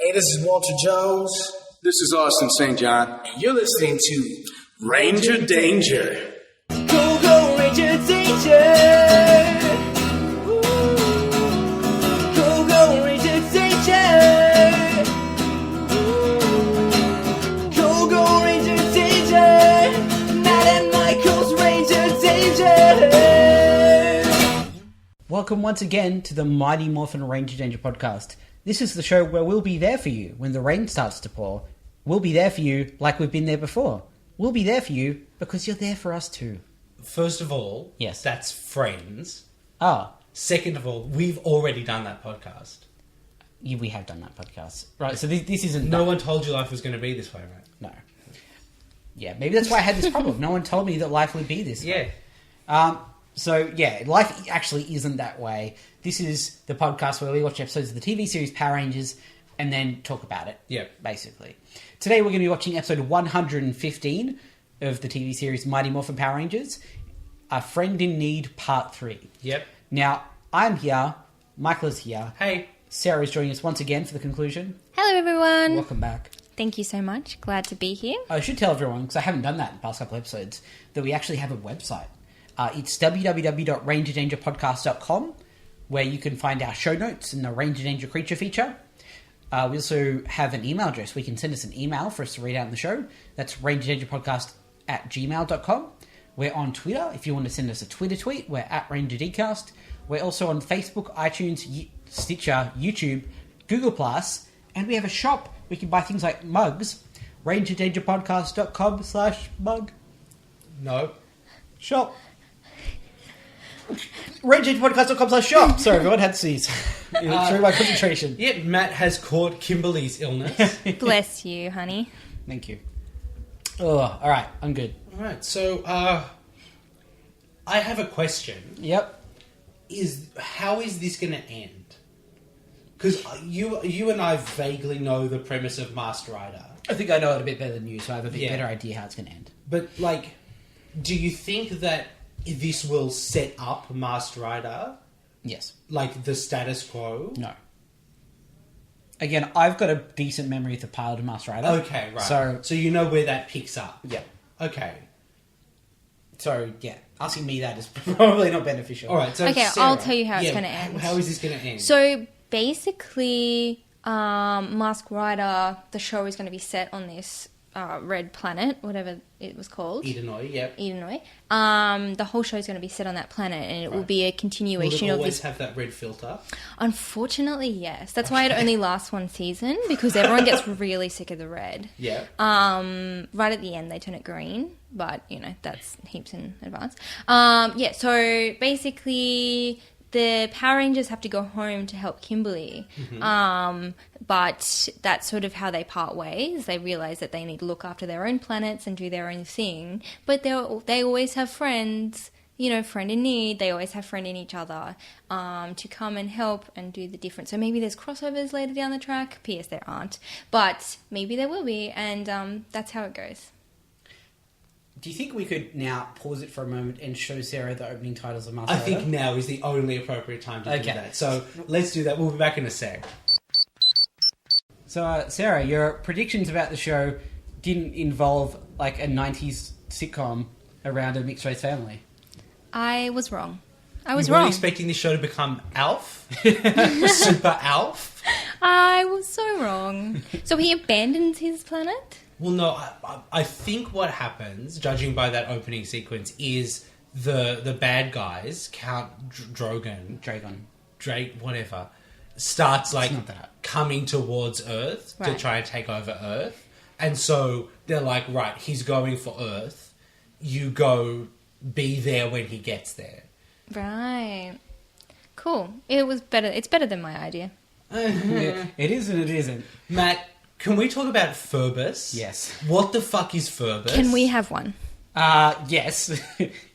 Hey, this is Walter Jones. This is Austin St. John. And you're listening to Ranger Danger. Go, go, Ranger Danger! Ooh. Go, go, Ranger Danger! Ooh. Go, go, Ranger Danger! Matt and Michael's Ranger Danger! Welcome once again to the Mighty Morphin Ranger Danger podcast. This is the show where we'll be there for you when the rain starts to pour. We'll be there for you like we've been there before. We'll be there for you because you're there for us too. First of all, yes, that's Friends. Oh. Second of all, we've already done that podcast. Yeah, we have done that podcast. Right, so this isn't... No one told you life was going to be this way, right? No. Yeah, maybe that's why I had this problem. No one told me that life would be this way. So, yeah, life actually isn't that way. This is the podcast where we watch episodes of the TV series Power Rangers and then talk about it, basically. Today we're going to be watching episode 115 of the TV series Mighty Morphin Power Rangers, A Friend in Need Part 3. Yep. Now, I'm here, Michael is here. Hey. Sarah is joining us once again for the conclusion. Hello, everyone. Welcome back. Thank you so much. Glad to be here. I should tell everyone, because I haven't done that in the past couple of episodes, that we actually have a website. It's www.rangerdangerpodcast.com, where you can find our show notes and the Ranger Danger creature feature. We also have an email address. We can send us an email for us to read out in the show. That's rangerdangerpodcast@gmail.com. We're on Twitter. If you want to send us a Twitter tweet, we're at RangerDcast. We're also on Facebook, iTunes, Stitcher, YouTube, Google+, and we have a shop. We can buy things like mugs. rangerdangerpodcast.com/mug. No. Shop. rangerdangerpodcast.com/shop. Sorry, everyone had to seize. Through my concentration. Yeah, Matt has caught Kimberly's illness. Bless you, honey. Thank you. Oh, all right, I'm good. All right, so I have a question. Yep. How is this going to end? Because you and I vaguely know the premise of Masked Rider. I think I know it a bit better than you, so I have a bit better idea how it's going to end. But, like, do you think that this will set up Masked Rider? Yes. Like the status quo? No. Again, I've got a decent memory of the pilot of Masked Rider. Okay, right. So you know where that picks up? Yeah. Okay. So, yeah, asking me that is probably not beneficial. All right, so Okay, Sarah, I'll tell you how it's going to end. How is this going to end? So, basically, Masked Rider, the show is going to be set on this red planet, whatever it was called. Edenoi, yep. Edenoi. The whole show is going to be set on that planet, and it will be a continuation Will it of always this. have that red filter? Unfortunately, yes. That's why it only lasts one season, because everyone gets really sick of the red. Yeah. Right at the end, they turn it green, but, you know, that's heaps in advance. Yeah, so basically the Power Rangers have to go home to help Kimberly. Mm-hmm. But that's sort of how they part ways. They realise that they need to look after their own planets and do their own thing. But they always have friends, you know, friend in need. They always have friend in each other to come and help and do the difference. So maybe there's crossovers later down the track. P.S. there aren't. But maybe there will be, and that's how it goes. Do you think we could now pause it for a moment and show Sarah the opening titles of Masked I Rider? think now is the only appropriate time to do that. So let's do that. We'll be back in a sec. So, Sarah, your predictions about the show didn't involve, like, a 90s sitcom around a mixed-race family. I was wrong. You weren't expecting this show to become Alf? Super Alf? I was so wrong. So he abandons his planet? Well, no, I think what happens, judging by that opening sequence, is the bad guys, Count Dragon, whatever, starts like coming towards Earth to try and take over Earth. And so they're like, right, he's going for Earth. You go be there when he gets there. Right. Cool. It was better. It's better than my idea. It is and it isn't. Matt, can we talk about Furbus? Yes. What the fuck is Furbus? Can we have one? Yes.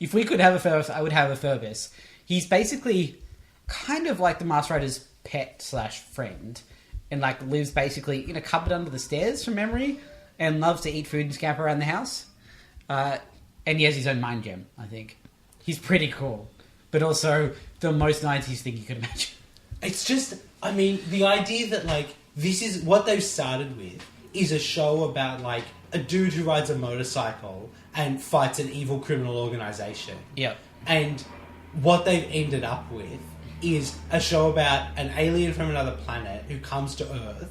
If we could have a Furbus, I would have a Furbus. He's basically kind of like the Masked Rider's pet/friend, and like lives basically in a cupboard under the stairs from memory, and loves to eat food and scamper around the house. And he has his own mind gem, I think. He's pretty cool, but also the most 90s thing you could imagine. It's just, I mean, the idea that like this is what they've started with is a show about like a dude who rides a motorcycle and fights an evil criminal organization. Yep. And what they've ended up with is a show about an alien from another planet who comes to Earth,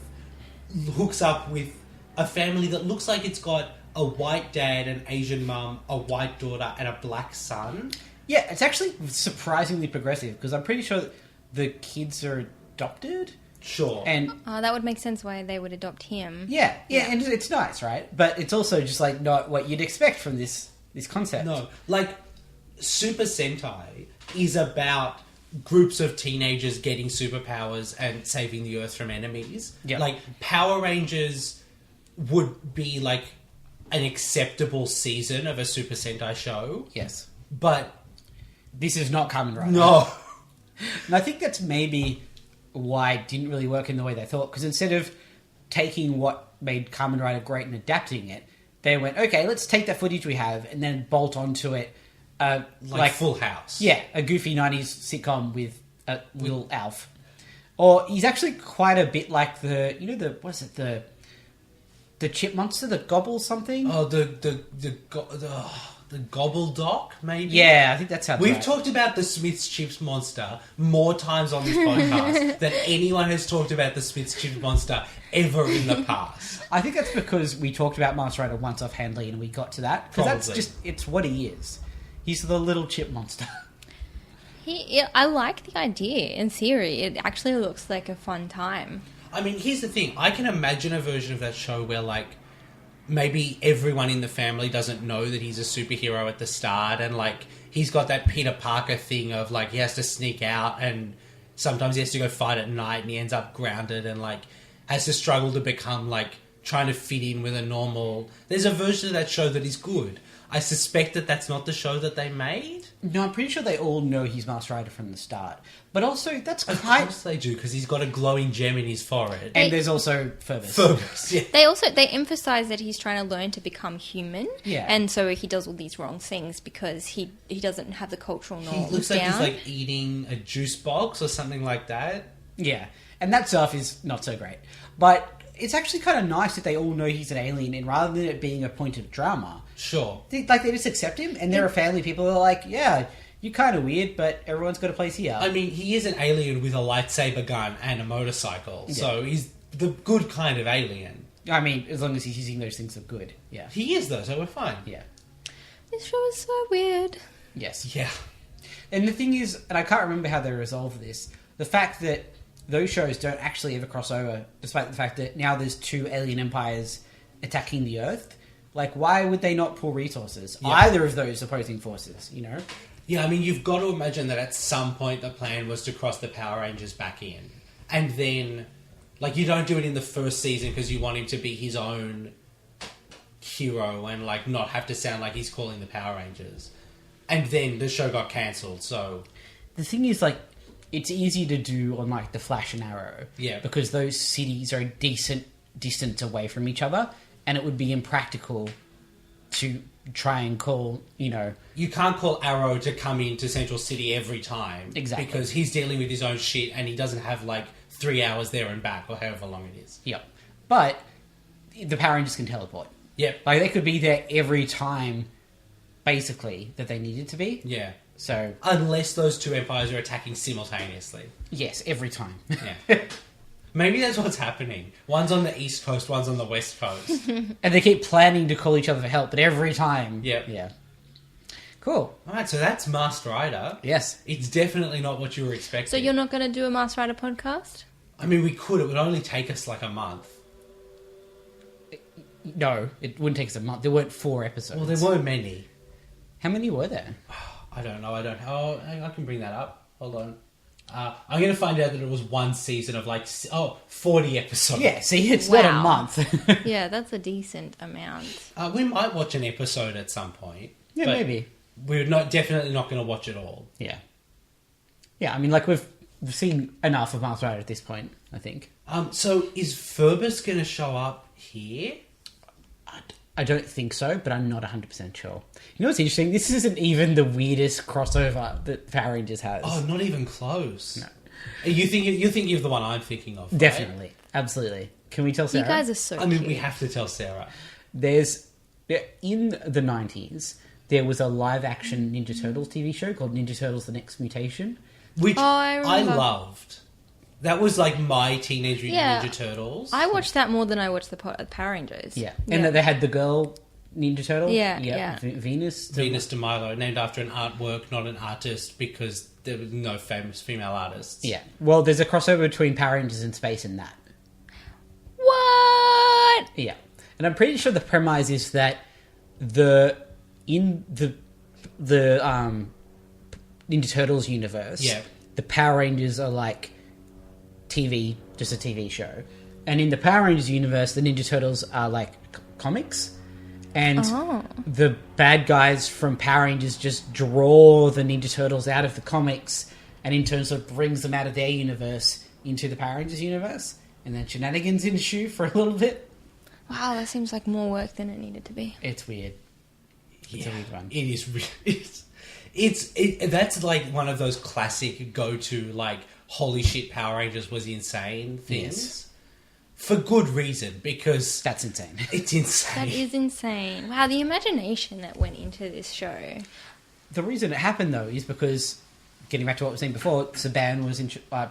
hooks up with a family that looks like it's got a white dad, an Asian mum, a white daughter, and a black son. Yeah, it's actually surprisingly progressive because I'm pretty sure the kids are adopted. Sure. And that would make sense why they would adopt him. yeah, and it's nice, right? But it's also just like not what you'd expect from this concept. No, like Super Sentai is about groups of teenagers getting superpowers and saving the Earth from enemies. Yep. Like Power Rangers would be like an acceptable season of a Super Sentai show. Yes. But This is not Kamen Rider. no. And I think that's maybe why it didn't really work in the way they thought. Because instead of taking what made Kamen Rider great and adapting it, they went, okay, let's take that footage we have and then bolt onto it like Full House. Yeah, a goofy 90s sitcom with Will Alf. Or he's actually quite a bit like the chip monster that gobbles something? Oh, the Gobbledoc, maybe? Yeah, I think that's how it's We've right. talked about the Smith's Chips monster more times on this podcast than anyone has talked about the Smith's Chips monster ever in the past. I think that's because we talked about Master Rider once offhandedly and we got to that. Because that's Probably. just, it's what he is. He's the little chip monster. I like the idea in theory. It actually looks like a fun time. I mean, here's the thing. I can imagine a version of that show where, like, maybe everyone in the family doesn't know that he's a superhero at the start, and, like, he's got that Peter Parker thing of, like, he has to sneak out, and sometimes he has to go fight at night, and he ends up grounded, and, like, has to struggle to become, like, trying to fit in with a normal... There's a version of that show that is good. I suspect that that's not the show that they made. No, I'm pretty sure they all know he's Master Rider from the start. But also, that's Of kind course they do, because he's got a glowing gem in his forehead. And there's also Phoebus. Phoebus, yeah. They emphasize that he's trying to learn to become human. Yeah. And so he does all these wrong things because he doesn't have the cultural norms He looks like down. he's, like, eating a juice box or something like that. Yeah. And that stuff is not so great. But it's actually kind of nice that they all know he's an alien, and rather than it being a point of drama... Sure. They just accept him, and there are family people who are like, yeah, you're kind of weird, but everyone's got a place here. I mean, he is an alien with a lightsaber gun and a motorcycle, so he's the good kind of alien. I mean, as long as he's using those things for good, yeah. He is, though, so we're fine. Yeah. This show is so weird. Yes. Yeah. And the thing is, and I can't remember how they resolve this, the fact that those shows don't actually ever cross over, despite the fact that now there's two alien empires attacking the Earth. Like, why would they not pull resources? Yeah. Either of those opposing forces, you know? Yeah, I mean, you've got to imagine that at some point the plan was to cross the Power Rangers back in. And then, like, you don't do it in the first season because you want him to be his own hero and, like, not have to sound like he's calling the Power Rangers. And then the show got cancelled, so... The thing is, like, it's easy to do on, like, the Flash and Arrow. Yeah. Because those cities are a decent distance away from each other, and it would be impractical to try and call, you know... You can't call Arrow to come into Central City every time. Exactly. Because he's dealing with his own shit and he doesn't have, like, 3 hours there and back or however long it is. Yep. But the Power Rangers can teleport. Yep. Like, they could be there every time, basically, that they needed to be. Yeah. So, Unless those two empires are attacking simultaneously. yes, every time. Yeah. Maybe that's what's happening. One's on the East Coast, one's on the West Coast. And they keep planning to call each other for help, but every time... Yep. Yeah. Cool. Alright, so that's Master Rider. Yes. It's definitely not what you were expecting. So you're not going to do a Master Rider podcast? I mean, we could. It would only take us like a month. No, it wouldn't take us a month. There weren't 4 episodes. Well, there weren't many. How many were there? I don't know. Oh, I can bring that up. Hold on. I'm going to find out that it was one season of 40 episodes. Yeah, see, it's not a Wow. month. Yeah, that's a decent amount. We might watch an episode at some point. Yeah, but maybe. We're definitely not going to watch it all. Yeah. Yeah, I mean, like, we've seen enough of Master Rider at this point, I think. So is Phoebus going to show up here? I don't think so, but I'm not 100% sure. You know what's interesting? This isn't even the weirdest crossover that Power Rangers has. Oh, not even close. No. You think you're the one I'm thinking of, right? Definitely. Absolutely. Can we tell Sarah? You guys are so I mean, cute. we have to tell Sarah. In the 90s, there was a live-action Ninja Turtles TV show called Ninja Turtles: The Next Mutation. Which I remember. loved. That was like my Teenage Mutant Yeah. Ninja Turtles. I watched that more than I watched the Power Rangers. Yeah. And they had the girl Ninja Turtle. Yeah. Venus. Venus de Milo, named after an artwork, not an artist, because there was no famous female artists. Yeah. Well, there's a crossover between Power Rangers in space and that. What? Yeah. And I'm pretty sure the premise is that the Ninja Turtles universe, the Power Rangers are like just a TV show. And in the Power Rangers universe, the Ninja Turtles are like comics. And the bad guys from Power Rangers just draw the Ninja Turtles out of the comics and in turn sort of brings them out of their universe into the Power Rangers universe. And then shenanigans ensue for a little bit. Wow, that seems like more work than it needed to be. It's weird. It's a weird one. It is. That's like one of those classic go-to, like, holy shit, Power Rangers was insane things. Yes. For good reason, because That's insane. it's insane. That is insane. Wow, the imagination that went into this show. The reason it happened, though, is because, getting back to what we were saying before, Saban was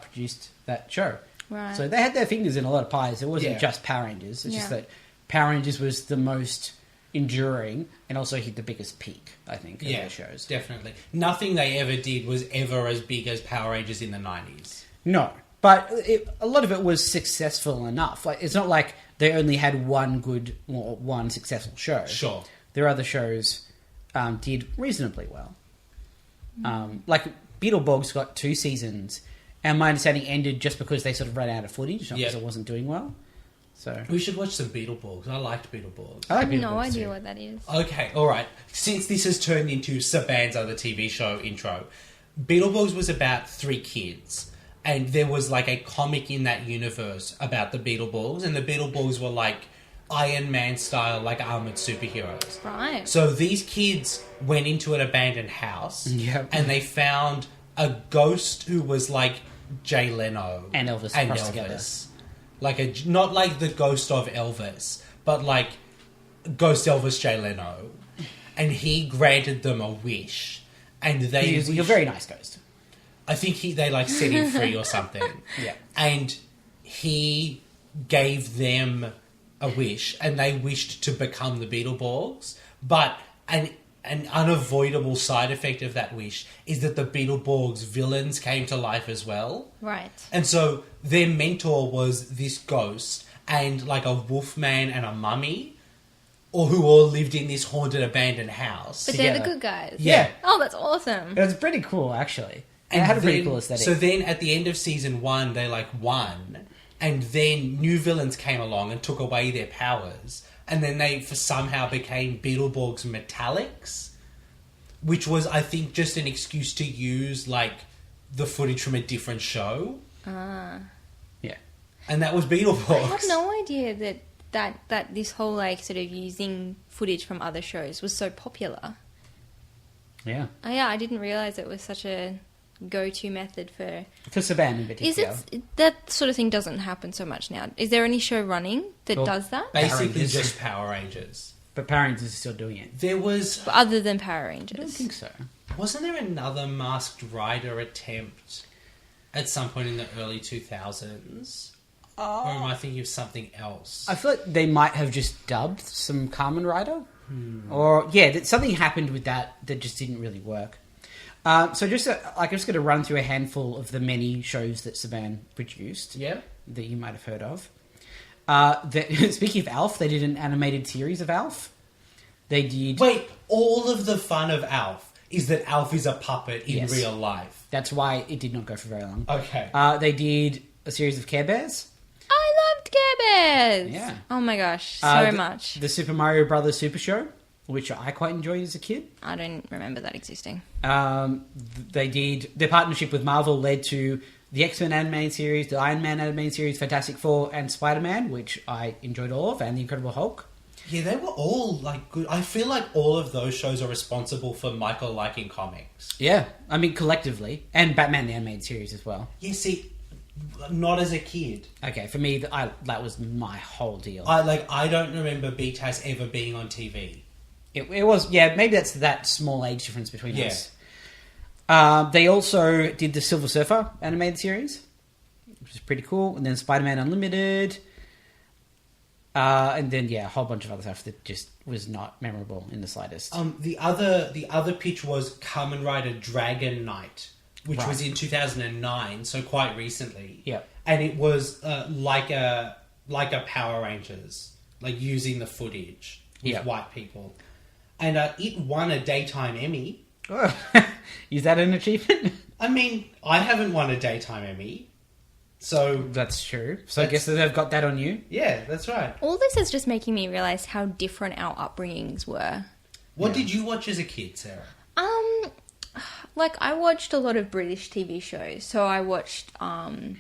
produced that show. Right. So they had their fingers in a lot of pies. It wasn't just Power Rangers. It's just that Power Rangers was the most enduring and also hit the biggest peak, I think, of their shows. Definitely. Nothing they ever did was ever as big as Power Rangers in the 90s. No. But a lot of it was successful enough. Like, it's not like they only had one successful show. Sure. Their other shows did reasonably well. Like Beetleborgs got 2 seasons, and my understanding ended just because they sort of ran out of footage, not because it wasn't doing well. So We should watch some Beetleborgs. I liked Beetleborgs. I I like have no Beetleborgs idea too. what that is. Okay, alright. Since this has turned into Sabanza, the TV show intro, Beetleborgs was about 3 kids. And there was like a comic in that universe about the Beetleborgs. And the Beetleborgs were like Iron Man style, like armored superheroes. Right. So these kids went into an abandoned house. Yep. And they found a ghost who was like Jay Leno. And Elvis And crossed Elvis. Like not like the ghost of Elvis, but like Ghost Elvis Jay Leno. And he granted them a wish. And they He's a wished- very nice ghost. I think they like set him free or something. Yeah. And he gave them a wish, and they wished to become the Beetleborgs. But an unavoidable side effect of that wish is that the Beetleborgs villains came to life as well. Right. And so their mentor was this ghost and like a wolfman and a mummy, or who all lived in this haunted abandoned house. But they're the Together. good guys. Yeah. Oh, that's awesome. It was pretty cool, actually. And it had a pretty then- cool aesthetic. So then at the end of season 1, they like won. And then new villains came along and took away their powers. And then they somehow became Beetleborgs Metallics. Which was, I think, just an excuse to use like the footage from a different show. yeah. And that was I Beetleborgs. had no idea that this whole like sort of using footage from other shows was so popular. Yeah. Oh, yeah, I didn't realize it was such a go-to method for. For Saban in Is particular. it that sort of thing doesn't happen so much now? Is there any show running that Well, does that? Basically Rangers. just Power Rangers. But Power Rangers is still doing it. There was... Other than Power I don't Rangers? think so. Wasn't there another Masked Rider attempt at some point in the early 2000s? Or am I thinking of something else? I feel like they might have just dubbed some Kamen Rider. Or, yeah, something happened with that just didn't really work. So I'm just going to run through a handful of the many shows that Saban produced. Yeah. That you might have heard of. Speaking of Alf, they did an animated series of Alf. They did... Wait, all of the fun of Alf is that Alf is a puppet in Yes. real life. That's why it did not go for very long. Okay. They did a series of Care Bears. I loved Care Bears! Yeah. Oh my gosh, so The- much. The Super Mario Brothers Super Show, which I quite enjoyed as a kid. I don't remember that existing. They did... Their partnership with Marvel led to the X-Men animated series, the Iron Man animated series, Fantastic Four, and Spider-Man, which I enjoyed all of, and the Incredible Hulk. Yeah, they were all like good. I feel like all of those shows are responsible for Michael liking comics. Yeah, I mean collectively, and Batman the Animated Series as well. Yeah, see, not as a kid. Okay, for me, that was my whole deal. I don't remember BTAS ever being on TV. It was, yeah, maybe that's that small age difference between Yeah. us. They also did the Silver Surfer animated series, which is pretty cool, and then Spider-Man Unlimited. And then, yeah, a whole bunch of other stuff that just was not memorable in the slightest. The other pitch was Kamen Rider Dragon Knight, which was in 2009, so quite recently. Yeah. And it was like a Power Rangers, like using the footage with white people. And it won a daytime Emmy. Oh. Is that an achievement? I mean, I haven't won a daytime Emmy. So That's true. So I guess that they've got that on you. yeah, that's right. All this is just making me realise how different our upbringings were. What did you watch as a kid, Sarah? Like, I watched a lot of British TV shows. So I watched, the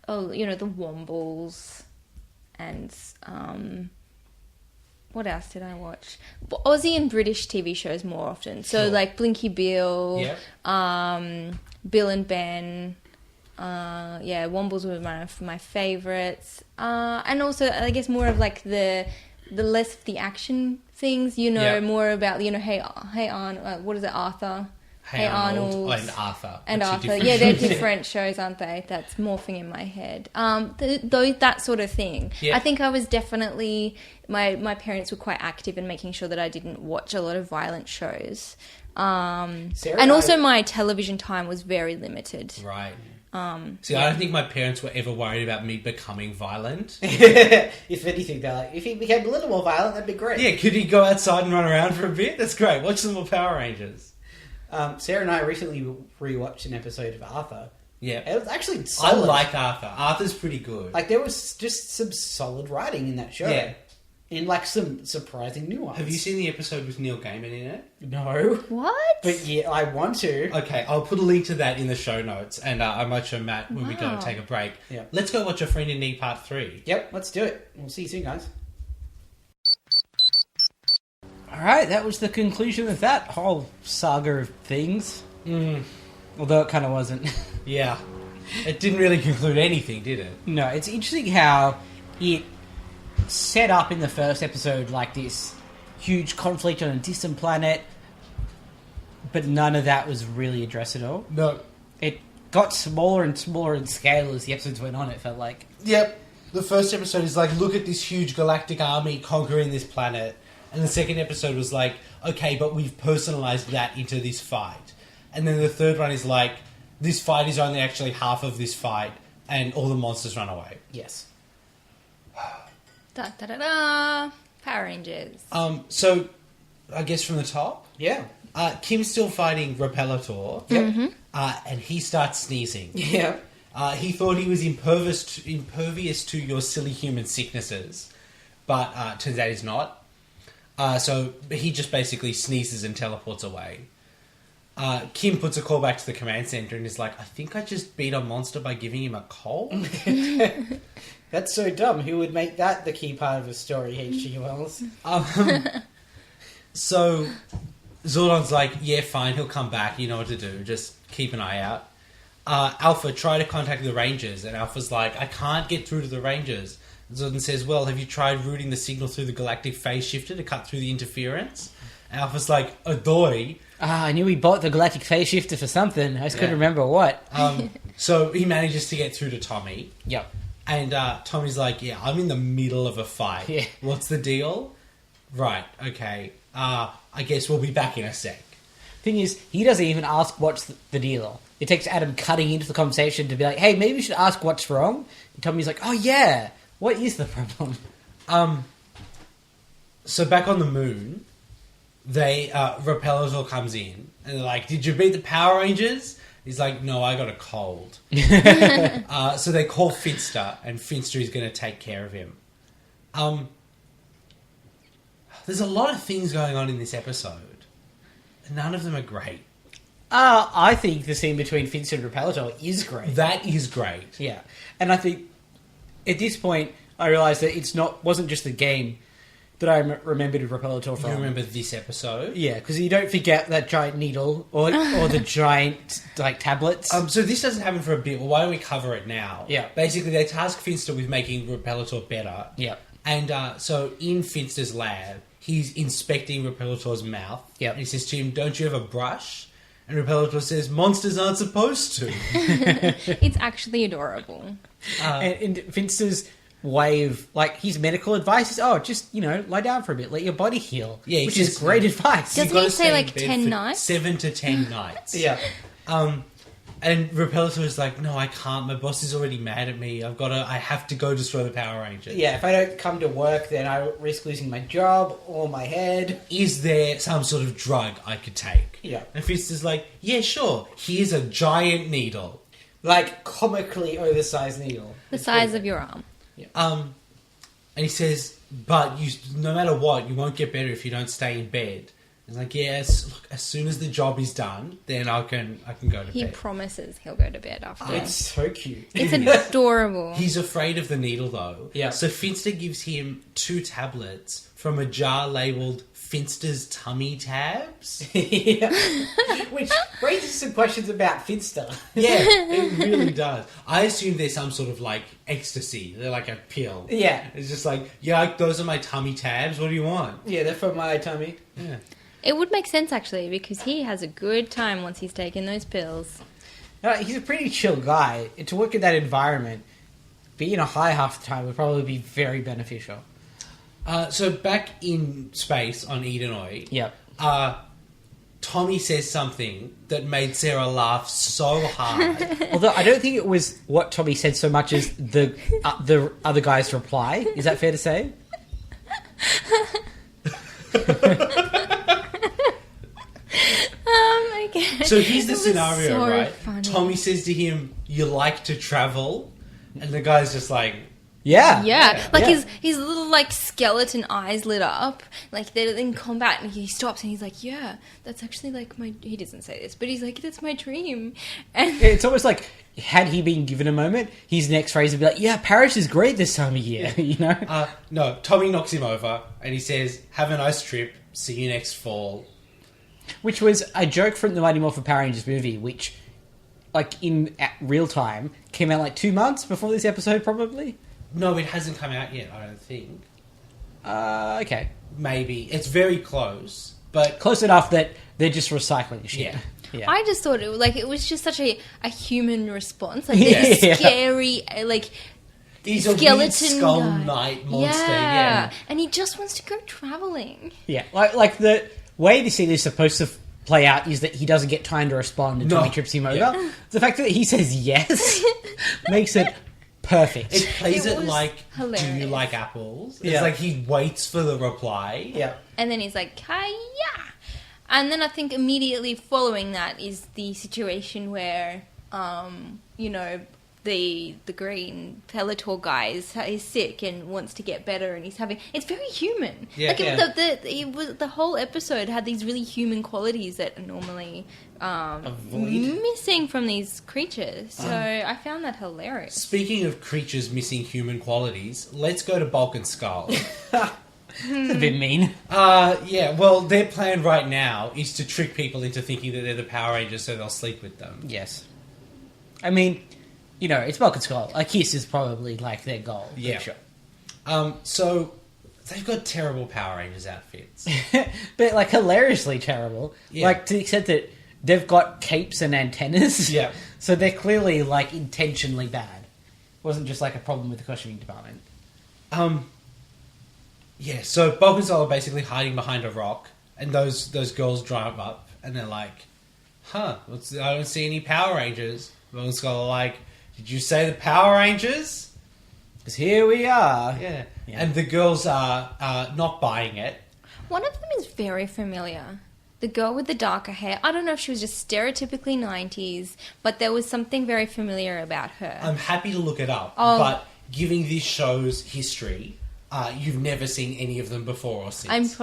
Wombles and, what else did I watch? Aussie and British TV shows more often. So, Sure. like, Blinky Bill, Yeah. Bill and Ben. Wombles were one of my favourites. And also, I guess, more of, like, the less of the action things, more about, hey Arnold, what is it, Arthur? Hey Arnold. And Arthur. And That's Arthur. a different Yeah, they're show. different shows, aren't they? That's morphing in my head. That sort of thing. Yeah. I think I was definitely... My parents were quite active in making sure that I didn't watch a lot of violent shows. Sarah, And also my television time was very limited. Right. See, I don't think my parents were ever worried about me becoming violent. If anything, they're like, if he became a little more violent, that'd be great. Yeah, could he go outside and run around for a bit? That's great. Watch some more Power Rangers. Sarah and I recently rewatched an episode of Arthur. Yeah. It was actually I solid. like Arthur. Arthur's pretty good. Like, there was just some solid writing in that show. Yeah. And, like, some surprising nuance. Have you seen the episode with Neil Gaiman in it? No. What? But, yeah, I want to. Okay, I'll put a link to that in the show notes, and I might show Matt when we go Wow. take a break. Yeah. Let's go watch A Friend in Need Part 3. Yep, let's do it. We'll see you soon, guys. Alright, that was the conclusion of that whole saga of things. Although it kind of wasn't. Yeah. It didn't really conclude anything, did it? No, it's interesting how it set up in the first episode like this huge conflict on a distant planet, but none of that was really addressed at all. No. It got smaller and smaller in scale as the episodes went on, it felt like. Yep. The first episode is like, look at this huge galactic army conquering this planet. And the second episode was like, okay, but we've personalized that into this fight. And then the third one is like, this fight is only actually half of this fight, and all the monsters run away. Yes. Da da da da. Power Rangers. So, I guess from the top, Yeah. Kim's still fighting Repelator. Yep. And he starts sneezing. Yeah. He thought he was impervious to your silly human sicknesses, but turns out he's not. So he just basically sneezes and teleports away. Kim puts a call back to the command center and is like, I think I just beat a monster by giving him a cold. That's so dumb. Who would make that the key part of the story, H.G. Wells? So Zordon's like, yeah, fine, he'll come back. You know what to do. Just keep an eye out. Alpha, try to contact the Rangers. And Alpha's like, I can't get through to the Rangers. Zordon says, well, have you tried routing the signal through the galactic phase shifter to cut through the interference? And Alpha's like, Adoi. I knew we bought the galactic phase shifter for something. I just couldn't remember what. So he manages to get through to Tommy. Yep. And Tommy's like, yeah, I'm in the middle of a fight. Yeah. What's the deal? Right, okay. I guess we'll be back in a sec. Thing is, he doesn't even ask what's the deal. It takes Adam cutting into the conversation to be like, hey, maybe we should ask what's wrong. And Tommy's like, oh yeah, what is the problem? So back on the moon, Repelator comes in, and they're like, did you beat the Power Rangers? He's like, no, I got a cold. So they call Finster, and Finster is going to take care of him. There's a lot of things going on in this episode. None of them are great. I think the scene between Finster and Repelator is great. That is great. Yeah. And I think, at this point, I realised that wasn't just the game that I remembered Repelitor from. You remember this episode? Yeah, because you don't forget that giant needle or the giant like tablets. So this doesn't happen for a bit. Well, why don't we cover it now? Yeah. Basically, they task Finster with making Repelitor better. Yeah. And so in Finster's lab, he's inspecting Repelitor's mouth. Yep. And he says to him, "Don't you have a brush?" And Repelitor says, "Monsters aren't supposed to." It's actually adorable. And Finster's way of, like, his medical advice is, just, lie down for a bit, let your body heal. Yeah, which is great advice. Doesn't You've gotta he say, stay in like, bed 10 for nights? 7 to 10 nights. Yeah. And Repelitor is like, "No, I can't. My boss is already mad at me. I have to go destroy the Power Rangers." Yeah, if I don't come to work, then I risk losing my job or my head. Is there some sort of drug I could take? Yeah. And Finster's like, "Yeah, sure. Here's a giant needle." Like, comically oversized needle. The size of your arm. And he says, "But no matter what, you won't get better if you don't stay in bed." He's like, "Yes, look, as soon as the job is done, then I can go to He bed." promises he'll go to bed after. It's so cute. It's adorable. He's afraid of the needle, though. Yeah. So Finster gives him 2 tablets from a jar labelled Finster's tummy tabs. Yeah. Which raises some questions about Finster. Yeah, it really does. I assume they're some sort of, like, ecstasy. They're like a pill. Yeah. It's just like, yeah, those are my tummy tabs. What do you want? Yeah, they're for my tummy. Yeah. It would make sense, actually, because he has a good time once he's taken those pills. He's a pretty chill guy. To work in that environment, being a high half the time would probably be very beneficial. So back in space on Edenoid, Yep. Tommy says something that made Sarah laugh so hard. Although I don't think it was what Tommy said so much as the other guy's reply. Is that fair to say? Okay. So here's the It was scenario, so right? funny. Tommy says to him, "You like to travel?" And the guy's just like, Yeah. Yeah, like Yeah. his little like skeleton eyes lit up, like they're in combat, and he stops and he's like, "Yeah, that's actually like my." He doesn't say this, but he's like, "That's my dream," and It's almost like, had he been given a moment, his next phrase would be like, "Yeah, Paris is great this time of year," no, Tommy knocks him over and he says, "Have a nice trip. See you next fall." Which was a joke from the Mighty Morphin Power Rangers movie, which, like, at real time, came out like 2 months before this episode, probably. No, it hasn't come out yet, I don't think. Okay. Maybe. It's very close, but... Close enough that they're just recycling shit. Yeah. I just thought it was just such a human response, like Yeah. this scary like He's a weird skeleton skull guy. knight monster, yeah. And he just wants to go traveling. Yeah, like the way this scene is supposed to play out is that he doesn't get time to respond until No. he trips him over. Yeah. The fact that he says yes makes it perfect. It plays It it was like, "Do you hilarious. like apples?" Yeah. It's like he waits for the reply. Yeah. And then he's like, "Hiya!" And then I think immediately following that is the situation where, the green Pelletor guy is sick and wants to get better, and he's having. It's very human. Yeah. Like the whole episode had these really human qualities that are normally missing from these creatures. So I found that hilarious. Speaking of creatures missing human qualities, let's go to Bulk and Skull. It's a bit mean. Yeah, well, their plan right now is to trick people into thinking that they're the Power Rangers so they'll sleep with them. Yes. I mean, it's Bulk and Skull. A kiss is probably, like, their goal. for Yeah. sure. So they've got terrible Power Rangers outfits. But, like, hilariously terrible. Yeah. Like, to the extent that they've got capes and antennas. Yeah. So they're clearly, like, intentionally bad. It wasn't just, like, a problem with the costuming department. Yeah, so Bulk and Skull are basically hiding behind a rock, and those girls drive up, and they're like, "Huh, I don't see any Power Rangers." Bulk and Skull are like, "Did you say the Power Rangers?" Because here we are. Yeah. Yeah. And the girls are not buying it. One of them is very familiar. The girl with the darker hair. I don't know if she was just stereotypically 90s, but there was something very familiar about her. I'm happy to look it up, Oh. but giving this show's history, you've never seen any of them before or since.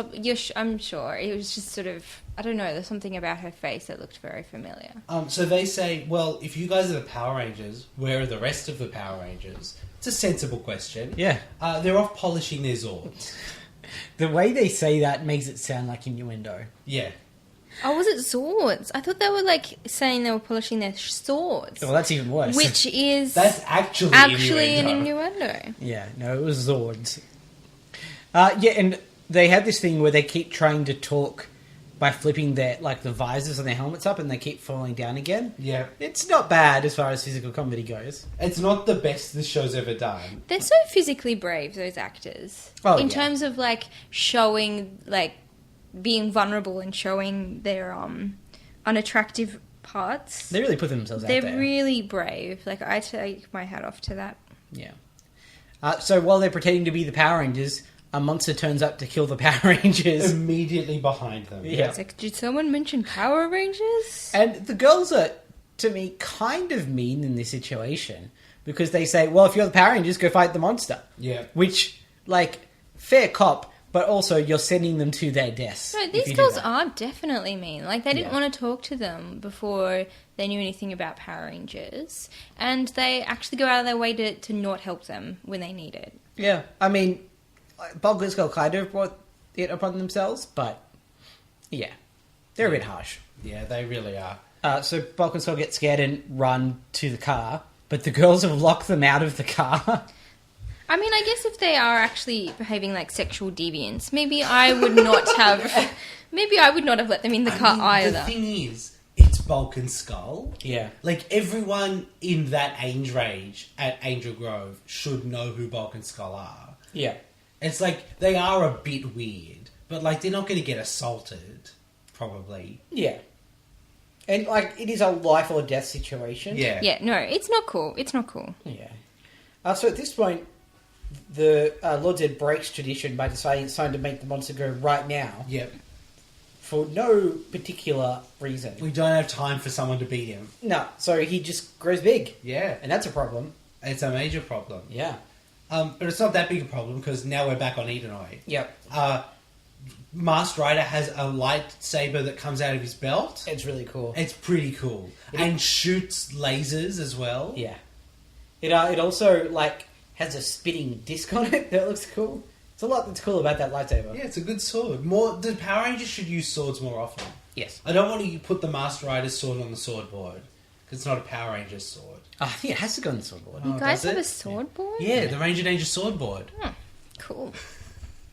I'm sure. It was just sort of, I don't know, there's something about her face that looked very familiar. So they say, well, if you guys are the Power Rangers, where are the rest of the Power Rangers? It's a sensible question. Yeah. They're off polishing their Zords. The way they say that makes it sound like innuendo. Yeah. Oh, was it swords? I thought they were like saying they were polishing their swords. Well, that's even worse. Which is That's actually an innuendo. innuendo. Yeah, no, it was Zords. Yeah, and they have this thing where they keep trying to talk by flipping their, like, the visors on their helmets up and they keep falling down again. Yeah. It's not bad as far as physical comedy goes. It's not the best this show's ever done. They're so physically brave, those actors. Oh, in yeah. terms of like showing, like being vulnerable and showing their unattractive parts. They really put themselves out They're there. really brave. Like, I take my hat off to that. Yeah. So while they're pretending to be the Power Rangers, a monster turns up to kill the Power Rangers. Immediately behind them. Yeah. It's like, did someone mention Power Rangers? And the girls are, to me, kind of mean in this situation. Because they say, well, if you're the Power Rangers, go fight the monster. Yeah. Which, like, fair cop, but also you're sending them to their deaths. No, if these you do girls that. are definitely mean. Like, they didn't Yeah. want to talk to them before they knew anything about Power Rangers. And they actually go out of their way to not help them when they need it. Yeah. I mean, Bulk and Skull kind of brought it upon themselves, but, yeah. They're a bit harsh. Yeah, they really are. So Bulk and Skull get scared and run to the car, but the girls have locked them out of the car. I mean, I guess if they are actually behaving like sexual deviants, maybe I would not have... maybe I would not have let them in the car either. The thing is, it's Bulk and Skull. Yeah. Like, everyone in that age range at Angel Grove should know who Bulk and Skull are. Yeah. It's like, they are a bit weird, but, like, they're not going to get assaulted, probably. Yeah. And, like, it is a life or death situation. Yeah. Yeah, no, it's not cool. It's not cool. Yeah. So at this point, the Lord Zed breaks tradition by deciding it's time to make the monster go right now Yep. for no particular reason. We don't have time for someone to beat him. No, so he just grows big. Yeah. And that's a problem. It's a major problem. Yeah. But it's not that big a problem, because now we're back on Edenoi. Yep. Masked Rider has a lightsaber that comes out of his belt. It's really cool. It's pretty cool. And shoots lasers as well. Yeah. It also, like, has a spinning disc on it that looks cool. It's a lot that's cool about that lightsaber. Yeah, it's a good sword. The Power Rangers should use swords more often. Yes. I don't want to put the Masked Rider's sword on the sword board, because it's not a Power Ranger's sword. I think it has to go on the sword board. You guys does have it? a sword board? Yeah, the Ranger Danger sword board. Cool.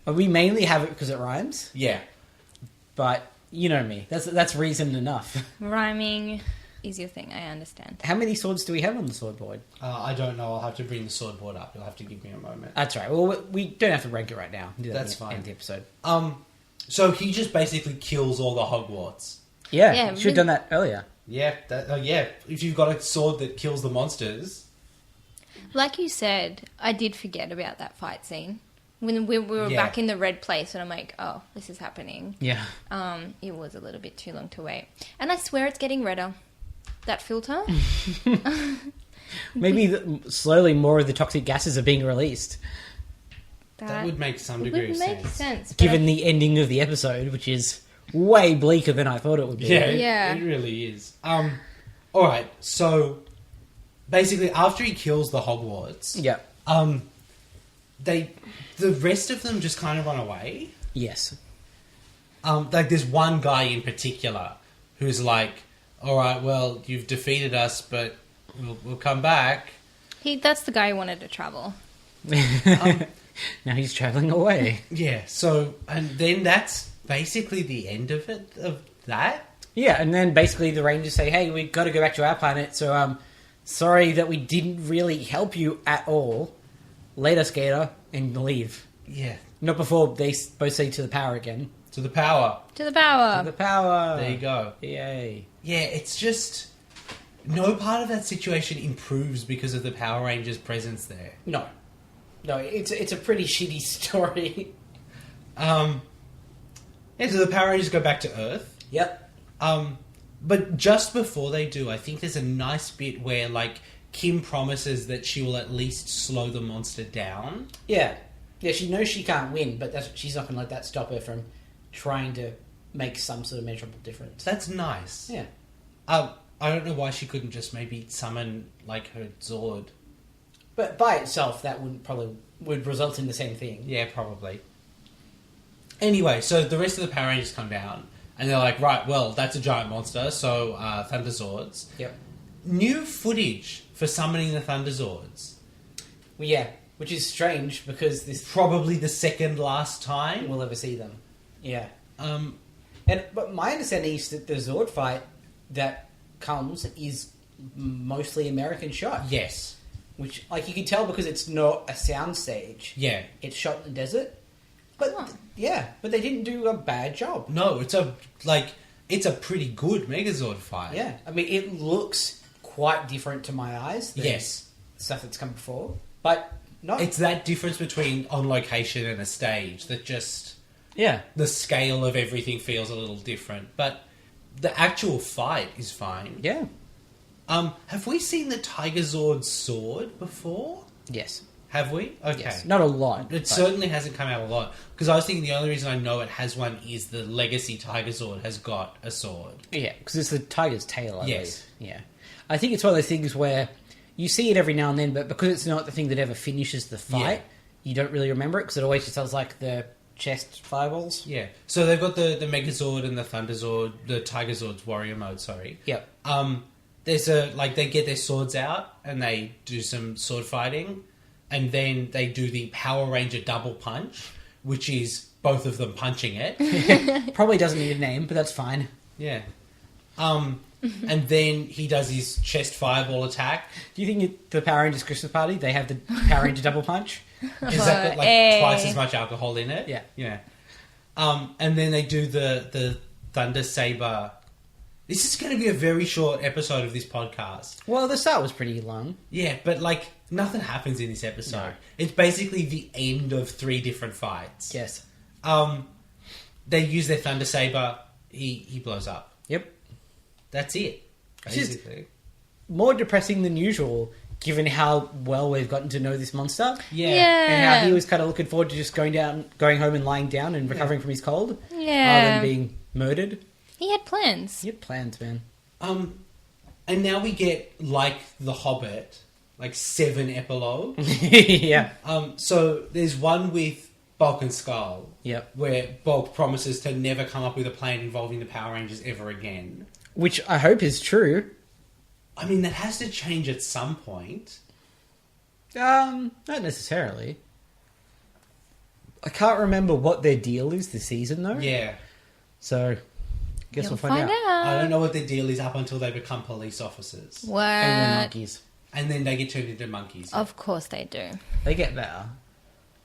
We mainly have it because it rhymes, Yeah. but you know me. That's reason enough. Rhyming is your thing, I understand. How many swords do we have on the sword board? I don't know. I'll have to bring the sword board up. You'll have to give me a moment. That's right. Well, we don't have to rank it right now. Do that That's at the fine. end of the episode. So he just basically kills all the Hogwarts. Yeah, Yeah, should have done that earlier. Yeah, yeah. If you've got a sword that kills the monsters, Like you said, I did forget about that fight scene. When we were Yeah. back in the red place, and I'm like, oh, this is happening. Yeah. It was a little bit too long to wait. And I swear it's getting redder. That filter. Maybe slowly more of the toxic gases are being released, that would make some would degree of make sense. sense. but given the ending of the episode, which is way bleaker than I thought it would be. Yeah, Yeah. it really is. Alright, so basically after he kills the Hogwarts, Yeah. the rest of them just kind of run away. Yes. Like there's one guy in particular who's like, alright, well, you've defeated us, but we'll come back. that's the guy who wanted to travel. Now he's travelling away. Yeah, so, and then that's basically the end of it, of that. Yeah, and then basically the Rangers say, hey, we've got to go back to our planet, so sorry that we didn't really help you at all. Later, Skater, and leave. Yeah. Not before they both say to the power again. To the power. To the power. To the power! There you go. Yay. Yeah, it's just... No part of that situation improves because of the Power Rangers' presence there. No. No, it's a pretty shitty story. Yeah, so the Power Rangers go back to Earth. Yep. But just before they do, I think there's a nice bit where, like, Kim promises that she will at least slow the monster down. Yeah. Yeah, she knows she can't win, but she's not going to let that stop her from trying to make some sort of measurable difference. That's nice. Yeah. I don't know why she couldn't just maybe summon, like, her Zord. But by itself, that would result in the same thing. Yeah, probably. Anyway, so the rest of the Power Rangers come down, and they're like, right, well, that's a giant monster, so Thunderzords. Yep. New footage for summoning the Thunderzords. Well, yeah, which is strange because this Probably the second last time. we'll ever see them. Yeah. Um, But my understanding is that the Zord fight that comes is mostly American shot. yes. Which, like, you can tell because it's not a soundstage. Yeah. It's shot in the desert. But, but they didn't do a bad job. No, it's a pretty good Megazord fight. Yeah. I mean, it looks quite different to my eyes than Yes. stuff that's come before. But, no. It's that difference between on location and a stage that just... Yeah. The scale of everything feels a little different. But the actual fight is fine. Yeah. Have we seen the Tigerzord's sword before? Yes. Have we? Okay. Yes. Not a lot. It but- certainly hasn't come out a lot. Because I was thinking the only reason I know it has one is the Legacy Tigerzord has got a sword. Yeah, because it's the tiger's tail, I Yes. believe. Yeah. I think it's one of those things where you see it every now and then, but because it's not the thing that ever finishes the fight, you don't really remember it because it always just sounds like the chest fireballs. Yeah. So they've got the Megazord and the Thunderzord, the Tigerzord's warrior mode, sorry. Yep. There's they get their swords out and they do some sword fighting, and then they do the Power Ranger double punch, which is both of them punching it. Probably doesn't need a name, but that's fine. Yeah. And then he does his chest fireball attack. Do you think at the Power Rangers Christmas party they have the Power Ranger double punch? Is that got twice as much alcohol in it? Yeah. Yeah. And then they do the Thunder Saber. This is going to be a very short episode of this podcast. Well, the start was pretty long. Yeah, but nothing happens in this episode. No. It's basically the end of 3 different fights. Yes. They use their Thunder Saber. He blows up. Yep. That's it. It's just- Basically. More depressing than usual, given how well we've gotten to know this monster. Yeah. And how he was kind of looking forward to just going home and lying down and recovering from his cold. Rather Yeah. than being murdered. He had plans. You had plans, man. And now we get, like The Hobbit, 7 epilogues. Yeah. So there's one with Bulk and Skull. Yep. Where Bulk promises to never come up with a plan involving the Power Rangers ever again. Which I hope is true. I mean, that has to change at some point. Not necessarily. I can't remember what their deal is this season, though. Yeah. So, guess You'll we'll find out. I don't know what their deal is up until they become police officers. What? And the monkeys. And then they get turned into monkeys. Of course they do. They get better.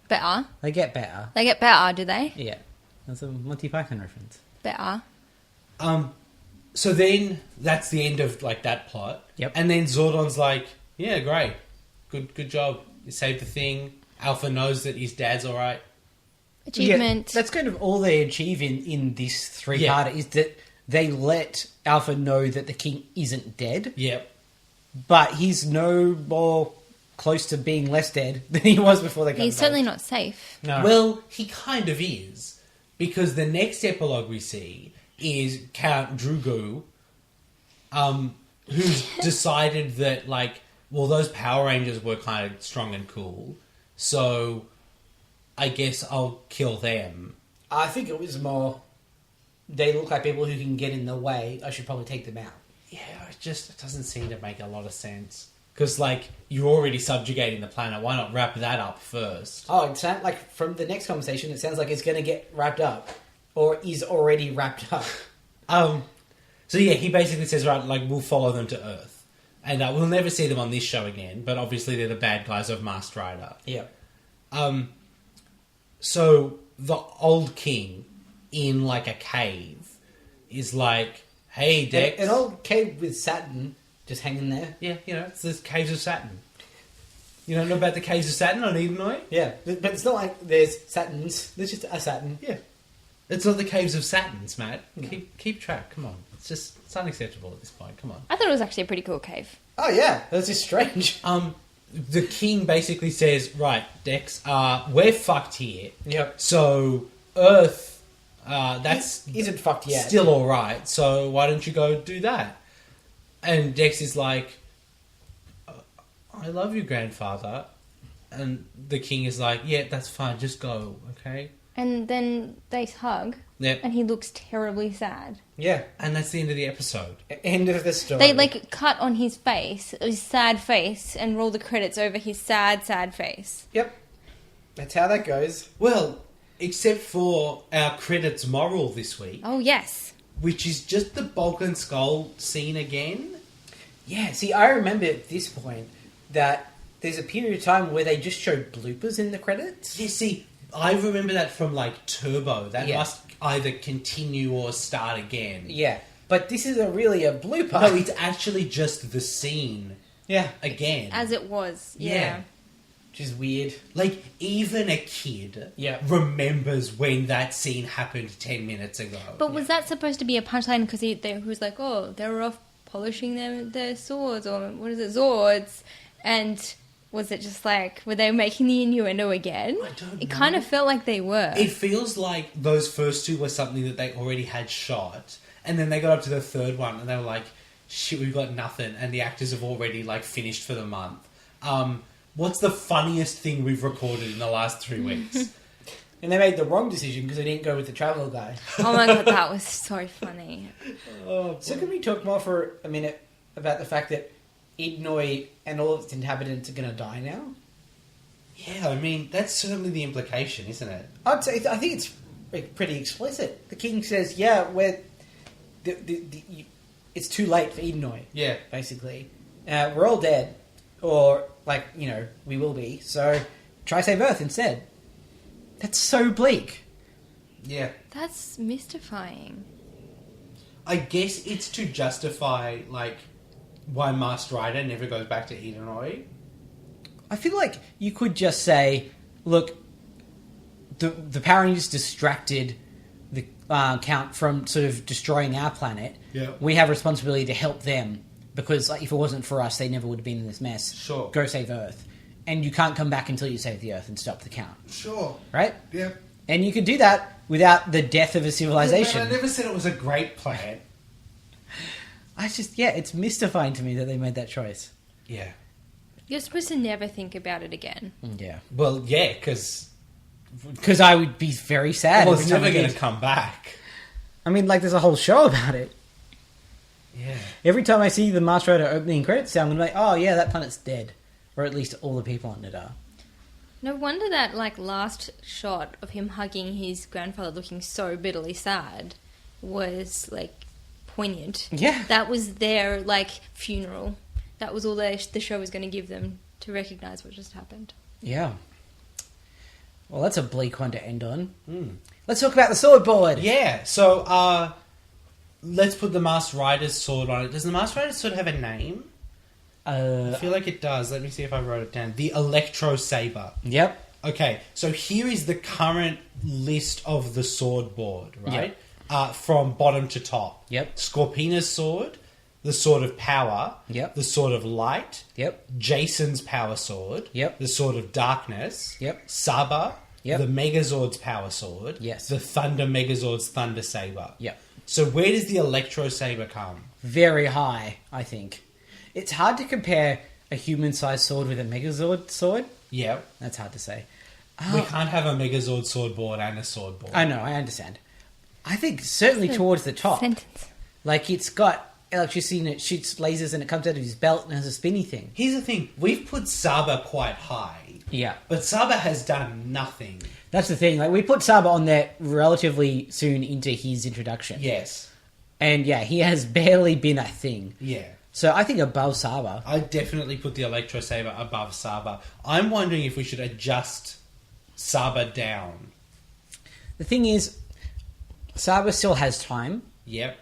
Better? They get better. They get better, do they? Yeah. That's a Monty Python reference. Better. So then that's the end of that plot. Yep. And then Zordon's like, yeah, great. Good job. You saved the thing. Alpha knows that his dad's alright. Achievement. Yeah, that's kind of all they achieve in this three-parter is that they let Alpha know that the king isn't dead, Yep. but he's no more close to being less dead than he was before they got He's involved. certainly not safe. No. Well, he kind of is. Because the next epilogue we see is Count Drugu, who's decided that, those Power Rangers were kind of strong and cool, so I guess I'll kill them. I think it was more, they look like people who can get in the way, I should probably take them out. Yeah, it doesn't seem to make a lot of sense. Because, you're already subjugating the planet. Why not wrap that up first? Oh, it sounds like from the next conversation, it sounds like it's going to get wrapped up. Or is already wrapped up. So, yeah, he basically says, right, we'll follow them to Earth. And we'll never see them on this show again. But obviously they're the bad guys of Masked Rider. Yeah. So, the old king in, a cave is like, hey, Dex. An old cave with Saturn just hanging there. Yeah, it's the Caves of Saturn. You don't know about the Caves of Saturn on Edenoi? Yeah, but it's not like there's Saturns. There's just a Saturn. Yeah. It's not the Caves of Saturns, Matt. Keep track. Come on. It's unacceptable at this point. Come on. I thought it was actually a pretty cool cave. Oh, yeah. That's just strange. The king basically says, right, Dex, we're fucked here. Yep. So, Earth, that's Isn't fucked yet. still alright, so why don't you go do that? And Dex is like, I love you, grandfather. And the king is like, yeah, that's fine, just go, okay? And then they hug, Yep. and he looks terribly sad. Yeah. And that's the end of the episode. End of the story. They like cut on his face, his sad face, and roll the credits over his sad, sad face. Yep. That's how that goes. Well, except for our credits moral this week, Oh yes. which is just the Bulk and Skull scene again. Yeah, see, I remember at this point that there's a period of time where they just showed bloopers in the credits. Yeah, see, I remember that from, like, Turbo. That Yeah. must either continue or start again. Yeah, but this is really a blooper. No, it's actually just the scene yeah, again. As it was. Yeah. Yeah. which is weird. Like, even a kid Yeah. remembers when that scene happened 10 minutes ago. But was that supposed to be a punchline? Because he was like, oh, they were off polishing their swords, or what is it, Zords? And was it just like, were they making the innuendo again? I don't It know. kind of felt like they were. It feels like those first two were something that they already had shot, and then they got up to the third one, and they were like, shit, we've got nothing, and the actors have already, like, finished for the month. What's the funniest thing we've recorded in the last 3 weeks? And they made the wrong decision because they didn't go with the travel guy. Oh my god, that was so funny. So can we talk more for a minute about the fact that Idnoi and all of its inhabitants are going to die now? Yeah, I mean, that's certainly the implication, isn't it? I'd say, I think it's pretty explicit. The king says, yeah, it's too late for Idnoi, Yeah. basically. We're all dead. Or, we will be. So, try save Earth instead. That's so bleak. Yeah. That's mystifying. I guess it's to justify, like, why Masked Rider never goes back to Edenoi. I feel like you could just say, look, the Power Rangers distracted the Count from sort of destroying our planet. Yeah. We have responsibility to help them, because if it wasn't for us, they never would have been in this mess. Sure. Go save Earth. And you can't come back until you save the Earth and stop the Count. Sure. Right? Yeah. And you could do that without the death of a civilization. But I never said it was a great plan. It's mystifying to me that they made that choice. Yeah. You're supposed to never think about it again. Yeah. Well, yeah, because Because I would be very sad. it every was time never I going did. to come back. I mean, there's a whole show about it. Yeah. Every time I see the Masked Rider opening credits sound, I'm like, oh yeah, that planet's dead. Or at least all the people on it are. No wonder that last shot of him hugging his grandfather looking so bitterly sad was poignant. Yeah. That was their funeral. That was all the show was going to give them to recognise what just happened. Yeah. Well, that's a bleak one to end on. Let's talk about the sword board. Yeah, so let's put the Masked Rider's sword on it. Does the Masked Rider's sword have a name? I feel like it does. Let me see if I wrote it down. The Electro Saber. Yep. Okay, so here is the current list of the sword board, right? From bottom to top. Yep. Scorpina's sword, the Sword of Power, Yep. the Sword of Light, Yep. Jason's Power Sword, Yep. the Sword of Darkness, Yep. Saba, Yep. the Megazord's Power Sword, Yes. the Thunder Megazord's Thunder Saber. Yep. So where does the Electro Saber come? Very high, I think. It's hard to compare a human-sized sword with a Megazord sword. Yeah. That's hard to say. We can't have a Megazord sword board and a sword board. I know, I understand. I think certainly towards the top. Sentence. It's got electricity and it shoots lasers and it comes out of his belt and has a spinny thing. Here's the thing. We've put Saba quite high. Yeah. But Saba has done nothing. That's the thing. We put Saba on there relatively soon into his introduction. Yes. And yeah, he has barely been a thing. Yeah. So I think above Saba. I definitely put the Electro Saber above Saba. I'm wondering if we should adjust Saba down. The thing is, Saba still has time. Yep.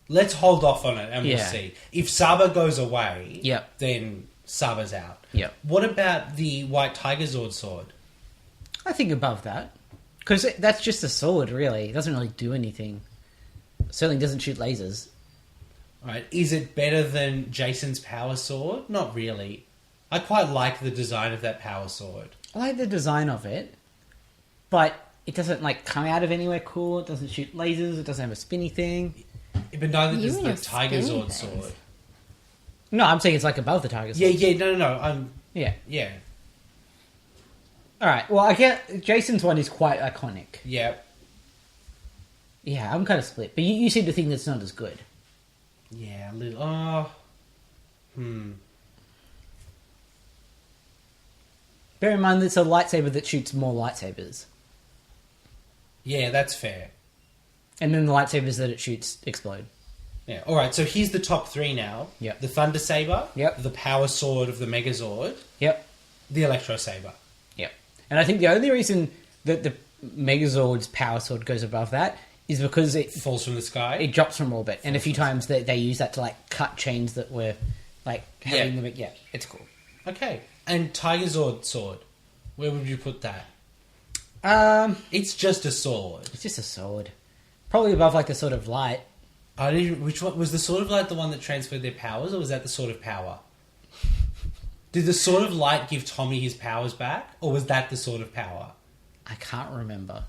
Let's hold off on it and we'll Yeah. see. If Saba goes away, Yep. then Saba's out. Yep. What about the White Tiger Zord sword? I think above that. Because that's just a sword, really. It doesn't really do anything. Certainly doesn't shoot lasers. Right. Is it better than Jason's Power Sword? Not really. I quite like the design of that Power Sword. I like the design of it, but it doesn't come out of anywhere cool. It doesn't shoot lasers. It doesn't have a spinny thing. But neither You does and the your Tiger spinny Zord things. sword. No, I'm saying it's like above the Tiger Sword. No. Yeah. Yeah. All right. Well, I get Jason's one is quite iconic. Yeah. Yeah, I'm kind of split, but you seem to think that's not as good. Yeah, a little. Bear in mind, it's a lightsaber that shoots more lightsabers, Yeah, that's fair. and then the lightsabers that it shoots explode. Yeah. All right. So here's the top 3 now. Yep. The Thunder Saber. Yep. The Power Sword of the Megazord. Yep. The Electro Saber. Yep. And I think the only reason that the Megazord's power sword goes above that is because it Falls from the sky. it drops from orbit, and a few times they use that to like cut chains that were like having Yeah. them. Yeah, it's cool. Okay. And Tiger Zord sword. Where would you put that? It's just a sword. It's just a sword, probably above like the Sword of Light. I didn't. Which one was the Sword of Light? The one that transferred their powers, or was that the Sword of Power? Did the Sword of Light give Tommy his powers back, or was that the Sword of Power? I can't remember.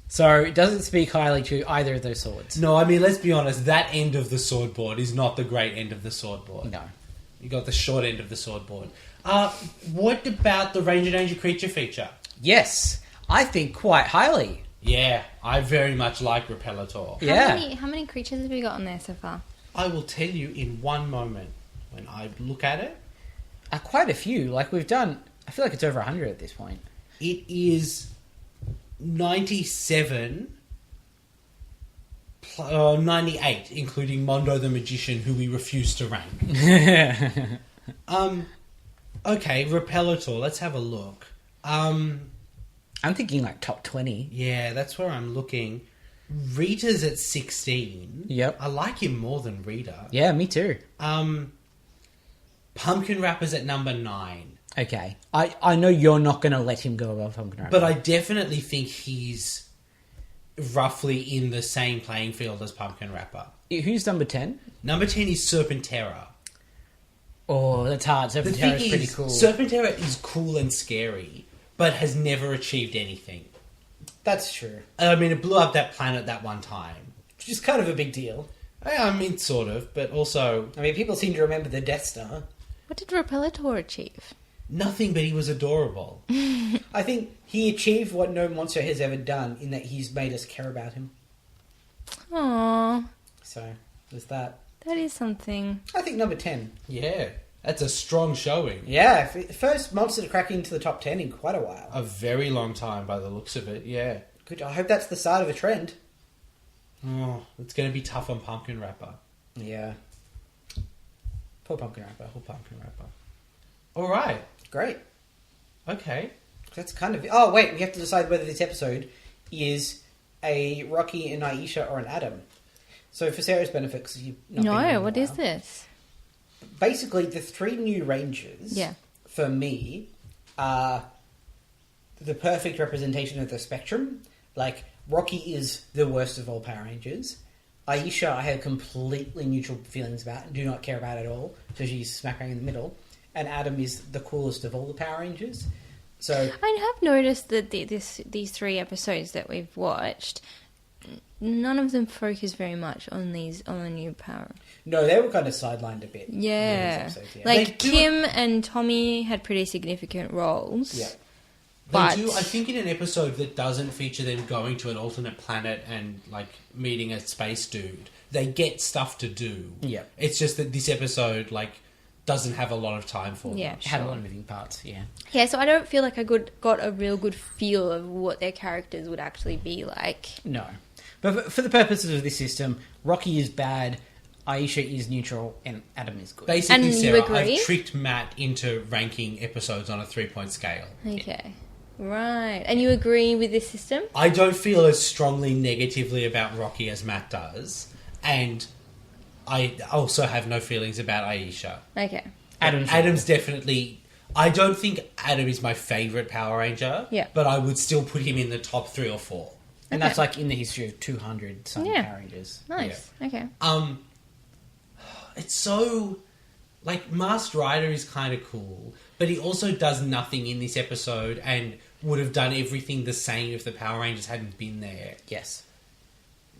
So it doesn't speak highly to either of those swords. No, I mean, let's be honest. That end of the sword board is not the great end of the sword board. No. You got the short end of the sword board. What about the Ranger Danger creature feature? Yes, I think quite highly. Yeah, I very much like Repellator. Yeah. How many creatures have we got on there so far? I will tell you in one moment when I look at it. Quite a few. Like we've done. I feel like it's over 100 at this point. It is 97, 98, including Mondo the Magician, who we refuse to rank. Okay, Repellator. Let's have a look. I'm thinking like top 20. Yeah, that's where I'm looking. Rita's at 16. Yep. I like him more than Rita. Yeah, me too. Pumpkin Wrapper's at number 9. Okay. I know you're not going to let him go above Pumpkin Wrapper. But I definitely think he's roughly in the same playing field as Pumpkin Wrapper. Who's number 10? Number 10 is Serpentera. Oh, that's hard. The Serpentera thing is pretty is, cool. Serpentera is cool and scary, but has never achieved anything. That's true. I mean, it blew up that planet that one time. Which is kind of a big deal. I mean, sort of, but also I mean, people seem to remember the Death Star. What did Repellator achieve? nothing, but he was adorable. I think he achieved what no monster has ever done in that he's made us care about him. Aww, So, there's that. that is something. I think number 10. Yeah, that's a strong showing. Yeah, first monster to crack into the top 10 in quite a while. A very long time by the looks of it, yeah. Good. I hope that's the start of a trend. Oh, it's going to be tough on Pumpkin Wrapper. Yeah. Poor Pumpkin Wrapper. Poor Pumpkin Wrapper. All right. Great. Okay. That's kind of... Oh, wait. We have to decide whether this episode is a Rocky and Aisha or an Adam. So for Sarah's benefit, because you've not been here in No, a what is while, this? basically the three new Rangers, Yeah. for me, are the perfect representation of the spectrum. Like, Rocky is the worst of all Power Rangers. Aisha, I have completely neutral feelings about and do not care about at all. So she's smack bang in the middle. And Adam is the coolest of all the Power Rangers. So I have noticed that these 3 episodes that we've watched, none of them focus very much on the new Power. no, they were kind of sidelined a bit. in Yeah, these episodes, yeah. like They do- Kim and Tommy had pretty significant roles. Yeah. But- They do, I think, in an episode that doesn't feature them going to an alternate planet and, like, meeting a space dude, they get stuff to do. Yeah. It's just that this episode, like, doesn't have a lot of time for Yeah, them. Had a sure. lot of moving parts, yeah. Yeah, so I don't feel like I got a real good feel of what their characters would actually be like. No. But for the purposes of this system, Rocky is bad, Aisha is neutral, and Adam is good. Basically, And you Sarah, agree? I've tricked Matt into ranking episodes on a 3-point scale. Okay. Right. And you agree with this system? I don't feel as strongly negatively about Rocky as Matt does, and I also have no feelings about Aisha. Okay. Adam's definitely... I don't think Adam is my favourite Power Ranger, Yeah. but I would still put him in the top 3 or 4. And that's like in the history of 200 some Yeah. Power Rangers. Nice. Okay. It's so... Like, Masked Rider is kind of cool, but he also does nothing in this episode and would have done everything the same if the Power Rangers hadn't been there. Yes.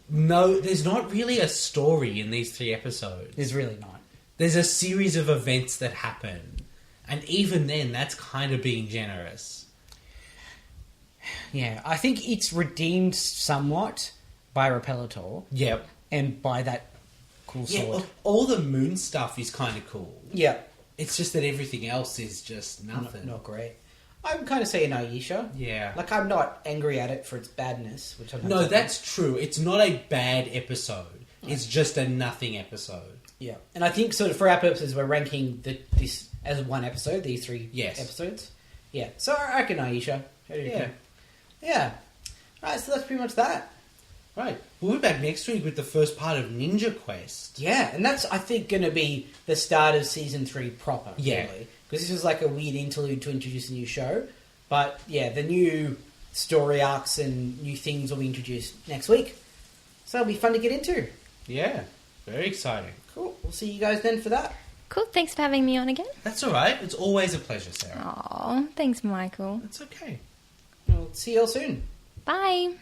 No, there's not really a story in these 3 episodes. There's really not. There's a series of events that happen. And even then, that's kind of being generous. Yeah, I think it's redeemed somewhat by Repelator. Yep. And by that cool Yeah, sword. all the moon stuff is kind of cool. Yeah. It's just that everything else is just nothing. Not great. I'm kind of saying Aisha. Yeah. Like, I'm not angry at it for its badness, which I'm No, that's true. It's not a bad episode. It's just a nothing episode. Yeah. And I think, sort of, for our purposes, we're ranking this as one episode, these three episodes. Yeah. So I reckon Aisha. Yeah. Yeah. Alright, so that's pretty much that. Right. We'll be back next week with the first part of Ninja Quest. Yeah, and that's, I think, going to be the start of Season 3 proper, Yeah. really. Because this was like a weird interlude to introduce a new show. But, yeah, the new story arcs and new things will be introduced next week. So it'll be fun to get into. Yeah. Very exciting. Cool. We'll see you guys then for that. Cool. Thanks for having me on again. That's all right. It's always a pleasure, Sarah. Aw, thanks, Michael. It's okay. We'll see you all soon. Bye.